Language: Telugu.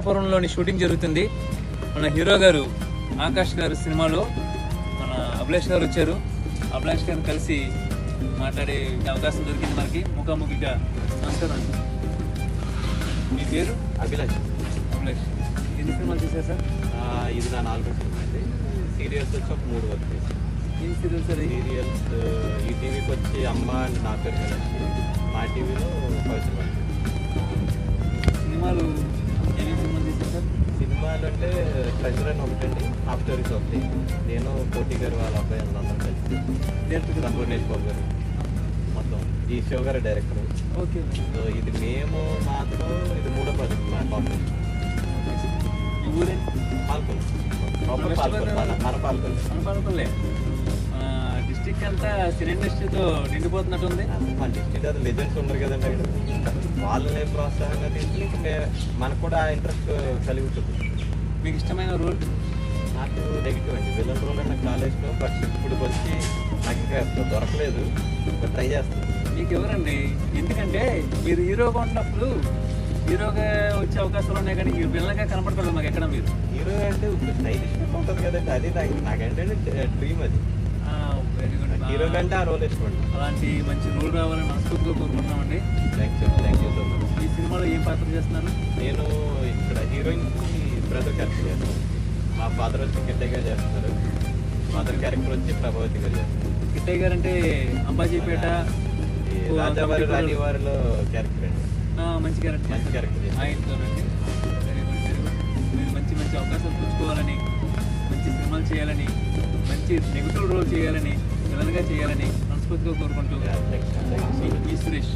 పిఠాపురంలోని షూటింగ్ జరుగుతుంది. మన హీరో గారు ఆకాష్ గారు సినిమాలో మన అభిలాష్ గారు వచ్చారు. అభిలాష్ గారిని కలిసి మాట్లాడే అవకాశం దొరికింది మనకి ముఖాముఖిగా. నమస్కారం. మీ పేరు? అభిలాష్. అభిలాష్ ఎన్ని సినిమాలు చేశారు సార్? ఇది నా 4వ సినిమా అండి. సీరియల్స్ వచ్చి ఒక 3 వర్క్ చేశాను. ఏం సీరియల్స్ సార్? సీరియల్స్ ఈ టీవీకి వచ్చి అమ్మ అని నా పేరు కలెక్షన్, మా టీవీలో పవిత్ర. సినిమాలు ఏమేమి సినిమాలు చేశారు సార్? సినిమాలు అంటే ట్రెజర్ అని ఒకటండి, హాఫ్ స్టోరీస్ ఒకటి. నేను కోటి గారు వాళ్ళ అబ్బాయి అందరం కలిసి, డైరెక్టర్ సంపూర్ణేష్ బాబు గారు, మొత్తం ఈ షో గారు డైరెక్టర్. ఓకే. సో ఇది మేము మాత్రం ఇది 3వ ప్రాజెక్ట్ మా పాపం. ఈ ఊరే పాల్గొని మన పాల్గొనలే. డిస్ట్రిక్ట్ అంతా సినీ ఇండస్ట్రీతో నిండిపోతున్నట్టు ఉంది. మన డిస్ట్రిక్ట్ అది లెజెండ్స్ ఉన్నారు కదండి, వాళ్ళని ప్రోత్సాహంగా తీసుకుని మనకు కూడా ఇంట్రెస్ట్ కలిగి ఉంటుంది. మీకు ఇష్టమైన రోల్? నాకు నెగిటివ్ అండి, విలన్ రోల్ నాకు కాలేజ్లో. బట్ ఇప్పుడు వచ్చి నాకు ఇంకా దొరకలేదు, ట్రై చేస్తాను. మీకు ఎవరండి? ఎందుకంటే మీరు హీరోగా ఉన్నప్పుడు హీరోగా వచ్చే అవకాశాలు ఉన్నాయి, కానీ మీరు పిల్లలుగా కనపడతారు మాకు ఎక్కడ. మీరు హీరో అంటే ఇప్పుడు స్టైలిష్గా ఉంటుంది కదండి, అది నాకంటే డ్రీమ్ అది. Very good. హీరో కంటే ఆ రోల్ ఇష్టమండి. అలాంటి మంచి రోల్ రావాలని మనస్ఫూర్తిగా కోరుకుంటున్నామండి. Thank you so much. ఈ సినిమాలో ఏం పాత్ర చేస్తున్నారు? నేను ఇక్కడ హీరోయిన్కి బ్రదర్ క్యారెక్టర్ చేస్తాను. మా ఫాదర్ వచ్చి కిట్టయ్య గారు చేస్తారు, మదర్ క్యారెక్టర్ వచ్చి ప్రభావతి గారు చేస్తారు. కిట్టయ్య గారు అంటే అంబాజీపేట రాజావారి రాణివారిలో క్యారెక్టర్ అండి. మంచి క్యారెక్టర్. మంచి క్యారెక్టర్ ఆయనతోనండి. Very good, very good. మీరు మంచి మంచి అవకాశాలు పుచ్చుకోవాలని, మంచి సినిమాలు చేయాలని, మంచి నెగిటివ్ రోల్ చేయాలని, విలన్గా చేయాలని మనస్ఫూర్తిగా కోరుకుంటూ థ్యాంక్ యూ. ఈ సురేష్.